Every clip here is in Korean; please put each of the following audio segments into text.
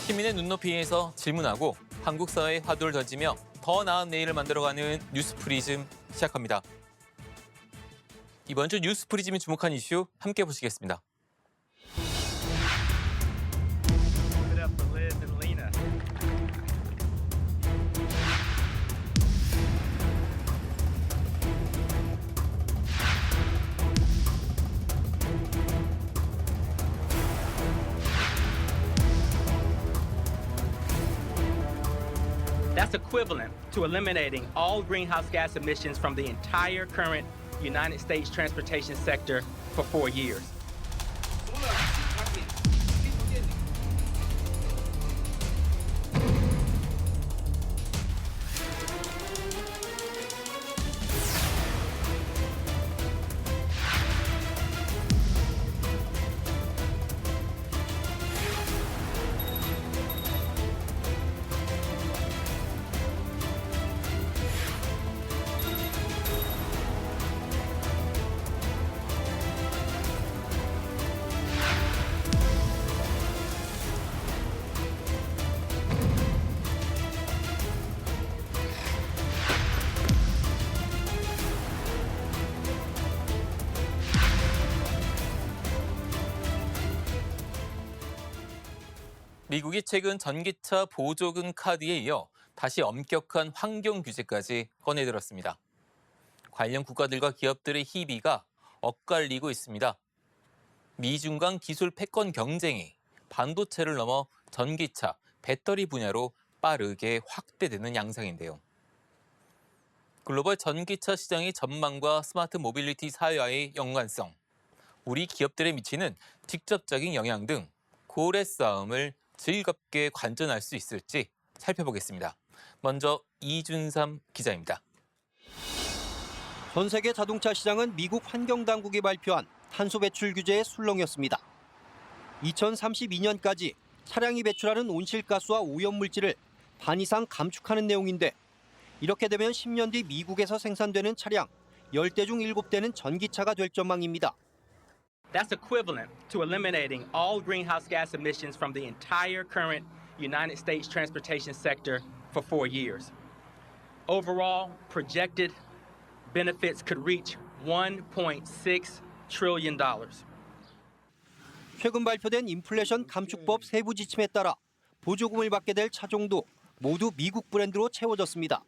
시민의 눈높이에서 질문하고 한국 사회에 화두를 던지며 더 나은 내일을 만들어가는 뉴스프리즘 시작합니다. 이번 주 뉴스프리즘이 주목한 이슈 함께 보시겠습니다. That's equivalent to eliminating all greenhouse gas emissions from the entire current United States transportation sector for 4 years. 미국이 최근 전기차 보조금 카드에 이어 다시 엄격한 환경 규제까지 꺼내들었습니다. 관련 국가들과 기업들의 희비가 엇갈리고 있습니다. 미중 간 기술 패권 경쟁이 반도체를 넘어 전기차, 배터리 분야로 빠르게 확대되는 양상인데요. 글로벌 전기차 시장의 전망과 스마트 모빌리티 사회와의 연관성, 우리 기업들에 미치는 직접적인 영향 등 고래 싸움을 즐겁게 관전할 수 있을지 살펴보겠습니다. 먼저 이준삼 기자입니다. 전 세계 자동차 시장은 미국 환경당국이 발표한 탄소 배출 규제의 술렁이었습니다. 2032년까지 차량이 배출하는 온실가스와 오염물질을 반 이상 감축하는 내용인데, 이렇게 되면 10년 뒤 미국에서 생산되는 차량 10대 중 7대는 전기차가 될 전망입니다. That's equivalent to eliminating all greenhouse gas emissions from the entire current United States transportation sector for 4 years. Overall, projected benefits could reach $1.6 trillion. 최근 발표된 인플레이션 감축법 세부 지침에 따라 보조금을 받게 될 차종도 모두 미국 브랜드로 채워졌습니다.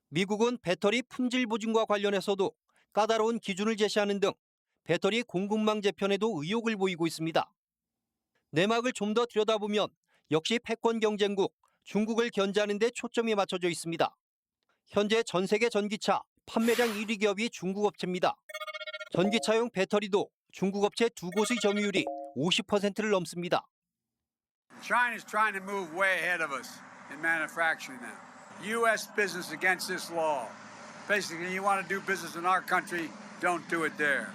미국은 배터리 품질 보증과 관련해서도 까다로운 기준을 제시하는 등 배터리 공급망 재편에도 의욕을 보이고 있습니다. 내막을 좀 더 들여다보면 역시 패권 경쟁국 중국을 견제하는 데 초점이 맞춰져 있습니다. 현재 전 세계 전기차 판매량 1위 기업이 중국 업체입니다. 전기차용 배터리도 중국 업체 두 곳의 점유율이 50%를 넘습니다. China is trying to move way ahead of us in manufacturing now. U.S. business against this law. Basically, you want to do business in our country, don't do it there.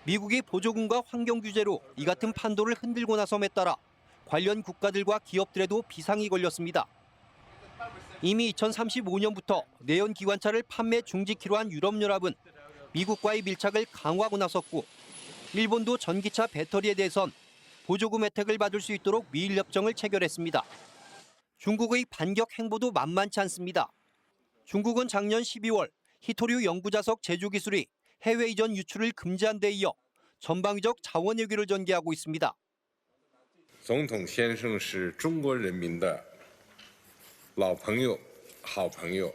미국이 보조금과 환경 규제로 이 같은 판도를 흔들고 나섬에 따라 관련 국가들과 기업들에도 비상이 걸렸습니다. 이미 2035년부터 내연 기관차를 판매 중지키로 한 유럽연합은 미국과의 밀착을 강화하고 나섰고, 일본도 전기차 배터리에 대해선 보조금 혜택을 받을 수 있도록 미일 협정을 체결했습니다. 중국의 반격 행보도 만만치 않습니다. 중국은 작년 12월 히토류 연구자석 제조 기술이 해외 이전 유출을 금지한 데 이어 전방위적 자원 외교를 전개하고 있습니다. 总统先生是中国人民的老朋友、好朋友，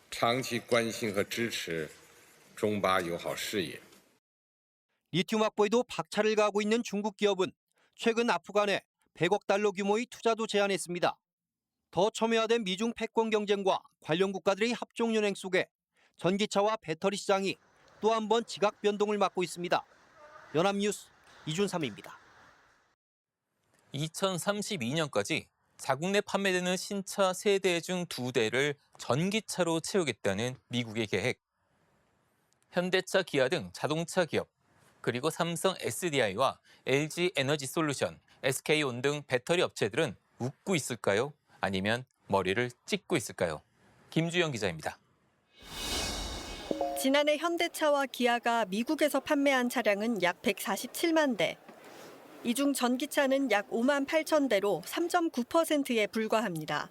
长期关心和支持中巴友好事业。 리튬 확보에도 박차를 가하고 있는 중국 기업은 최근 아프간에 100억 달러 규모의 투자도 제안했습니다. 더 첨예화된 미중 패권 경쟁과 관련 국가들의 합종 연행 속에 전기차와 배터리 시장이 또 한 번 지각 변동을 맞고 있습니다. 연합뉴스 이준삼입니다. 2032년까지 자국 내 판매되는 신차 3대 중 2대를 전기차로 채우겠다는 미국의 계획. 현대차, 기아 등 자동차 기업, 그리고 삼성 SDI와 LG 에너지 솔루션, SK온 등 배터리 업체들은 웃고 있을까요? 아니면 머리를 찍고 있을까요? 김주영 기자입니다. 지난해 현대차와 기아가 미국에서 판매한 차량은 약 147만 대. 이 중 전기차는 약 5만 8천 대로 3.9%에 불과합니다.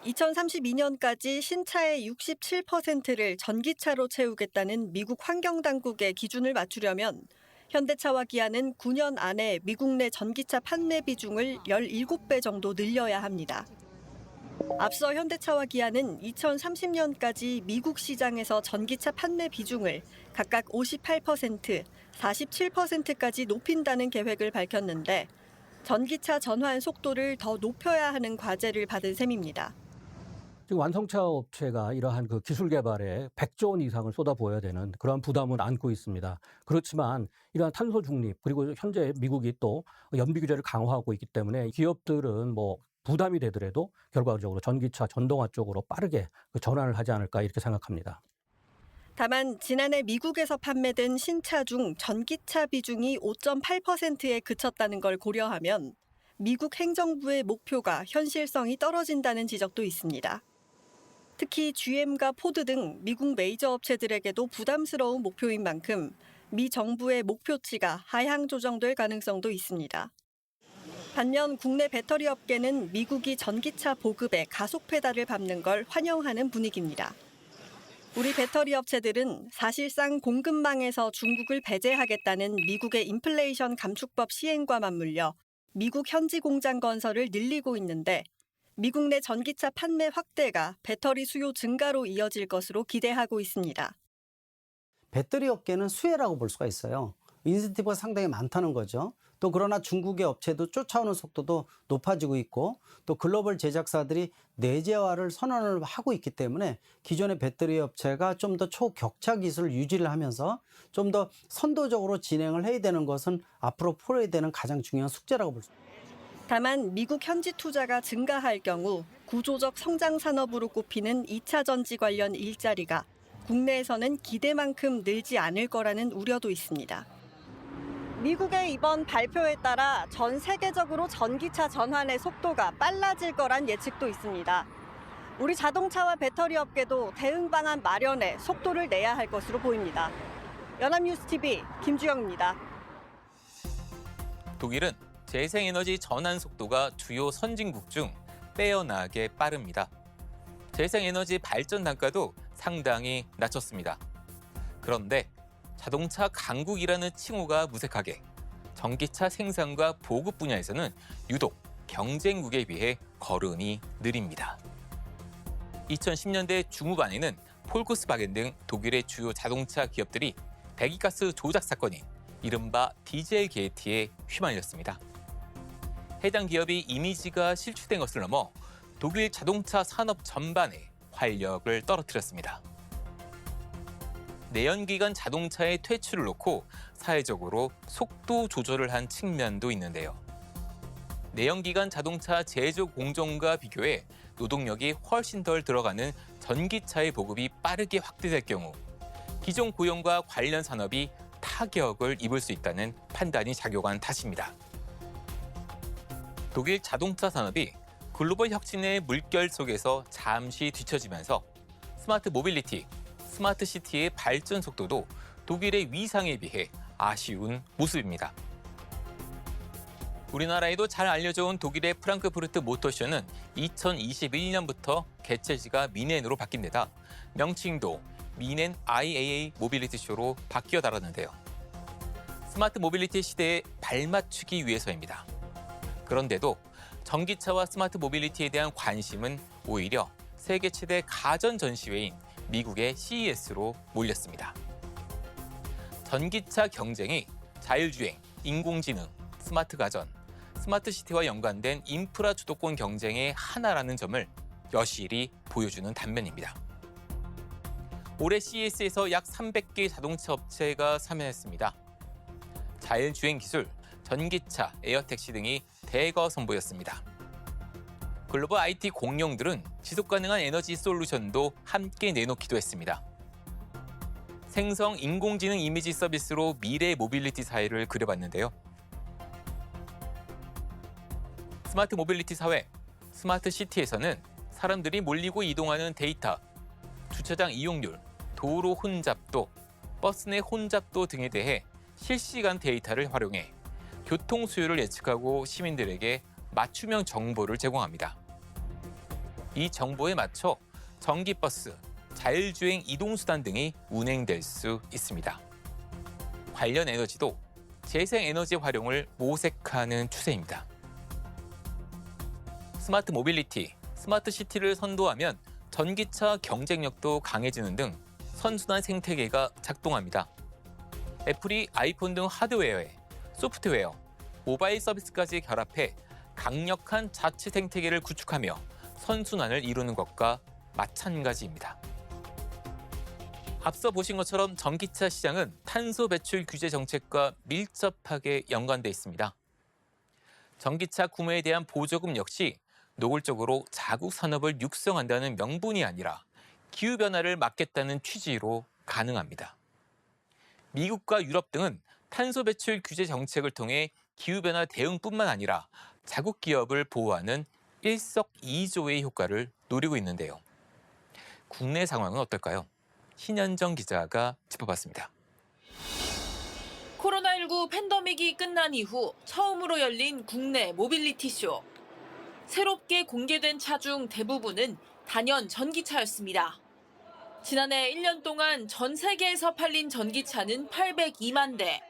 2032년까지 신차의 67%를 전기차로 채우겠다는 미국 환경당국의 기준을 맞추려면 현대차와 기아는 9년 안에 미국 내 전기차 판매 비중을 17배 정도 늘려야 합니다. 앞서 현대차와 기아는 2030년까지 미국 시장에서 전기차 판매 비중을 각각 58%, 47%까지 높인다는 계획을 밝혔는데 전기차 전환 속도를 더 높여야 하는 과제를 받은 셈입니다. 지금 완성차 업체가 이러한 그 기술 개발에 100조 원 이상을 쏟아부어야 되는 그러한 부담을 안고 있습니다. 그렇지만 이러한 탄소 중립 그리고 현재 미국이 또 연비 규제를 강화하고 있기 때문에 기업들은 뭐 부담이 되더라도 결과적으로 전기차 전동화 쪽으로 빠르게 그 전환을 하지 않을까 이렇게 생각합니다. 다만 지난해 미국에서 판매된 신차 중 전기차 비중이 5.8%에 그쳤다는 걸 고려하면 미국 행정부의 목표가 현실성이 떨어진다는 지적도 있습니다. 특히 GM과 포드 등 미국 메이저 업체들에게도 부담스러운 목표인 만큼 미 정부의 목표치가 하향 조정될 가능성도 있습니다. 반면 국내 배터리 업계는 미국이 전기차 보급에 가속 페달을 밟는 걸 환영하는 분위기입니다. 우리 배터리 업체들은 사실상 공급망에서 중국을 배제하겠다는 미국의 인플레이션 감축법 시행과 맞물려 미국 현지 공장 건설을 늘리고 있는데 미국 내 전기차 판매 확대가 배터리 수요 증가로 이어질 것으로 기대하고 있습니다. 배터리 업계는 수혜라고 볼 수가 있어요. 인센티브가 상당히 많다는 거죠. 또 그러나 중국의 업체도 쫓아오는 속도도 높아지고 있고 또 글로벌 제작사들이 내재화를 선언을 하고 있기 때문에 기존의 배터리 업체가 좀 더 초격차 기술을 유지를 하면서 좀 더 선도적으로 진행을 해야 되는 것은 앞으로 풀어야 되는 가장 중요한 숙제라고 볼 수 있습니다. 다만 미국 현지 투자가 증가할 경우 구조적 성장 산업으로 꼽히는 2차 전지 관련 일자리가 국내에서는 기대만큼 늘지 않을 거라는 우려도 있습니다. 미국의 이번 발표에 따라 전 세계적으로 전기차 전환의 속도가 빨라질 거란 예측도 있습니다. 우리 자동차와 배터리 업계도 대응 방안 마련에 속도를 내야 할 것으로 보입니다. 연합뉴스TV 김주영입니다. 독일은 재생에너지 전환 속도가 주요 선진국 중 빼어나게 빠릅니다. 재생에너지 발전 단가도 상당히 낮췄습니다. 그런데 자동차 강국이라는 칭호가 무색하게 전기차 생산과 보급 분야에서는 유독 경쟁국에 비해 걸음이 느립니다. 2010년대 중후반에는 폴크스바겐 등 독일의 주요 자동차 기업들이 배기가스 조작 사건인 이른바 디젤 게이트에 휘말렸습니다. 해당 기업이 이미지가 실추된 것을 넘어 독일 자동차 산업 전반에 활력을 떨어뜨렸습니다. 내연기관 자동차의 퇴출을 놓고 사회적으로 속도 조절을 한 측면도 있는데요. 내연기관 자동차 제조 공정과 비교해 노동력이 훨씬 덜 들어가는 전기차의 보급이 빠르게 확대될 경우 기존 고용과 관련 산업이 타격을 입을 수 있다는 판단이 작용한 탓입니다. 독일 자동차 산업이 글로벌 혁신의 물결 속에서 잠시 뒤처지면서 스마트 모빌리티, 스마트 시티의 발전 속도도 독일의 위상에 비해 아쉬운 모습입니다. 우리나라에도 잘 알려져 온 독일의 프랑크푸르트 모터쇼는 2021년부터 개최지가 미넨으로 바뀐 데다 명칭도 미넨 IAA 모빌리티 쇼로 바뀌어 달았는데요. 스마트 모빌리티 시대에 발맞추기 위해서입니다. 그런데도 전기차와 스마트 모빌리티에 대한 관심은 오히려 세계 최대 가전 전시회인 미국의 CES로 몰렸습니다. 전기차 경쟁이 자율주행, 인공지능, 스마트 가전, 스마트 시티와 연관된 인프라 주도권 경쟁의 하나라는 점을 여실히 보여주는 단면입니다. 올해 CES에서 약 300개 자동차 업체가 참여했습니다. 자율주행 기술, 전기차, 에어택시 등이 대거 선보였습니다. 글로벌 IT 공룡들은 지속가능한 에너지 솔루션도 함께 내놓기도 했습니다. 생성 인공지능 이미지 서비스로 미래 모빌리티 사회를 그려봤는데요. 스마트 모빌리티 사회, 스마트 시티에서는 사람들이 몰리고 이동하는 데이터, 주차장 이용률, 도로 혼잡도, 버스 내 혼잡도 등에 대해 실시간 데이터를 활용해 교통 수요를 예측하고 시민들에게 맞춤형 정보를 제공합니다. 이 정보에 맞춰 전기버스, 자율주행 이동수단 등이 운행될 수 있습니다. 관련 에너지도 재생에너지 활용을 모색하는 추세입니다. 스마트 모빌리티, 스마트 시티를 선도하면 전기차 경쟁력도 강해지는 등 선순환 생태계가 작동합니다. 애플이 아이폰 등 하드웨어에 소프트웨어, 모바일 서비스까지 결합해 강력한 자치 생태계를 구축하며 선순환을 이루는 것과 마찬가지입니다. 앞서 보신 것처럼 전기차 시장은 탄소 배출 규제 정책과 밀접하게 연관돼 있습니다. 전기차 구매에 대한 보조금 역시 노골적으로 자국 산업을 육성한다는 명분이 아니라 기후변화를 막겠다는 취지로 가능합니다. 미국과 유럽 등은 탄소 배출 규제 정책을 통해 기후변화 대응뿐만 아니라 자국 기업을 보호하는 일석이조의 효과를 노리고 있는데요. 국내 상황은 어떨까요? 신현정 기자가 짚어봤습니다. 코로나19 팬데믹이 끝난 이후 처음으로 열린 국내 모빌리티 쇼. 새롭게 공개된 차 중 대부분은 단연 전기차였습니다. 지난해 1년 동안 전 세계에서 팔린 전기차는 802만 대,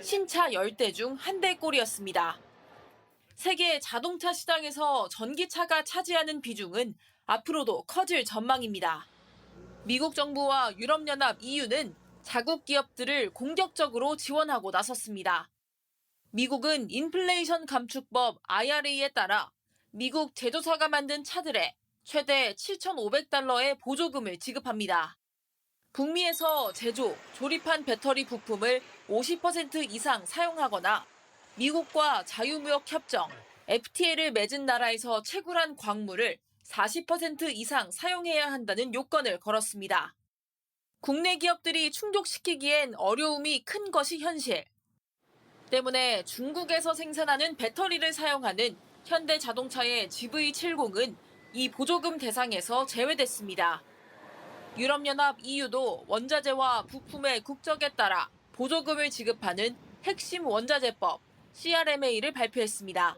신차 10대 중 1대꼴이었습니다. 세계 자동차 시장에서 전기차가 차지하는 비중은 앞으로도 커질 전망입니다. 미국 정부와 유럽연합 EU는 자국 기업들을 공격적으로 지원하고 나섰습니다. 미국은 인플레이션 감축법 IRA에 따라 미국 제조사가 만든 차들에 최대 7,500달러의 보조금을 지급합니다. 북미에서 제조, 조립한 배터리 부품을 50% 이상 사용하거나 미국과 자유무역 협정, FTA를 맺은 나라에서 채굴한 광물을 40% 이상 사용해야 한다는 요건을 걸었습니다. 국내 기업들이 충족시키기엔 어려움이 큰 것이 현실. 때문에 중국에서 생산하는 배터리를 사용하는 현대자동차의 GV70은 이 보조금 대상에서 제외됐습니다. 유럽연합 EU도 원자재와 부품의 국적에 따라 보조금을 지급하는 핵심 원자재법 CRMA를 발표했습니다.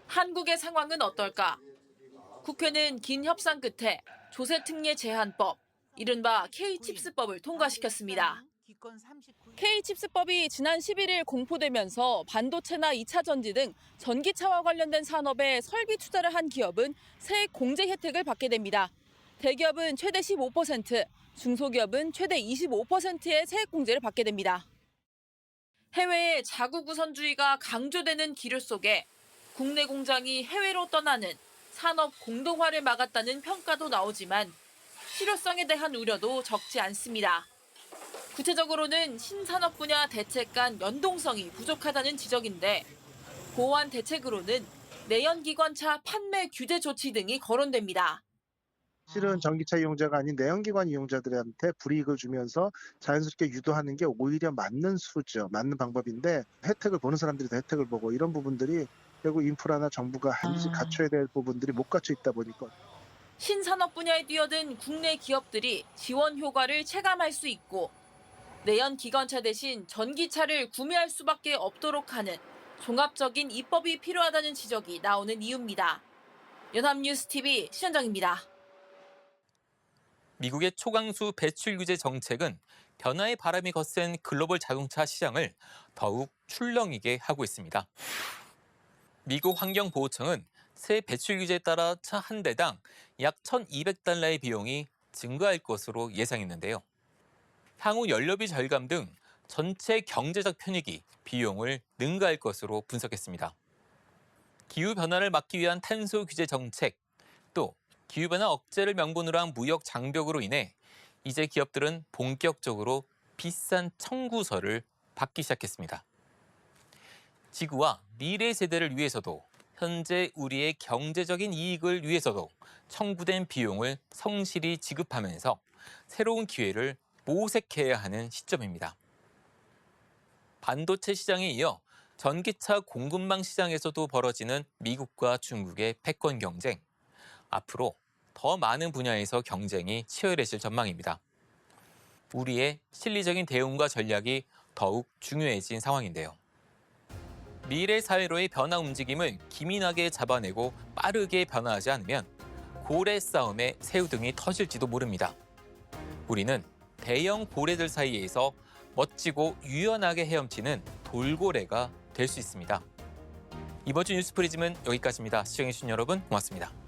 한국의 상황은 어떨까? 국회는 긴 협상 끝에 조세특례 제한법, 이른바 K칩스법을 통과시켰습니다. K칩스법이 지난 11일 공포되면서 반도체나 2차 전지 등 전기차와 관련된 산업에 설비 투자를 한 기업은 세액 공제 혜택을 받게 됩니다. 대기업은 최대 15%, 중소기업은 최대 25%의 세액 공제를 받게 됩니다. 해외의 자국 우선주의가 강조되는 기류 속에 국내 공장이 해외로 떠나는 산업 공동화를 막았다는 평가도 나오지만 실효성에 대한 우려도 적지 않습니다. 구체적으로는 신산업 분야 대책 간 연동성이 부족하다는 지적인데 보완 대책으로는 내연기관차 판매 규제 조치 등이 거론됩니다. 실은 전기차 이용자가 아닌 내연기관 이용자들한테 불이익을 주면서 자연스럽게 유도하는 게 오히려 맞는 수죠. 맞는 방법인데 혜택을 보는 사람들이 더 혜택을 보고 이런 부분들이 결국 인프라나 정부가 반드시 갖춰야 될 부분들이 못 갖춰 있다 보니까. 신산업 분야에 뛰어든 국내 기업들이 지원 효과를 체감할 수 있고 내연기관차 대신 전기차를 구매할 수밖에 없도록 하는 종합적인 입법이 필요하다는 지적이 나오는 이유입니다. 연합뉴스TV 신현정입니다. 미국의 초강수 배출 규제 정책은 변화의 바람이 거센 글로벌 자동차 시장을 더욱 출렁이게 하고 있습니다. 미국 환경보호청은 새 배출 규제에 따라 차 한 대당 약 1,200달러의 비용이 증가할 것으로 예상했는데요. 향후 연료비 절감 등 전체 경제적 편익이 비용을 능가할 것으로 분석했습니다. 기후변화를 막기 위한 탄소 규제 정책, 또 기후변화 억제를 명분으로 한 무역 장벽으로 인해 이제 기업들은 본격적으로 비싼 청구서를 받기 시작했습니다. 지구와 미래 세대를 위해서도 현재 우리의 경제적인 이익을 위해서도 청구된 비용을 성실히 지급하면서 새로운 기회를 모색해야 하는 시점입니다. 반도체 시장에 이어 전기차 공급망 시장에서도 벌어지는 미국과 중국의 패권 경쟁. 앞으로 더 많은 분야에서 경쟁이 치열해질 전망입니다. 우리의 실리적인 대응과 전략이 더욱 중요해진 상황인데요. 미래 사회로의 변화 움직임을 기민하게 잡아내고 빠르게 변화하지 않으면 고래 싸움에 새우등이 터질지도 모릅니다. 우리는 대형 고래들 사이에서 멋지고 유연하게 헤엄치는 돌고래가 될 수 있습니다. 이번 주 뉴스프리즘은 여기까지입니다. 시청해주신 여러분 고맙습니다.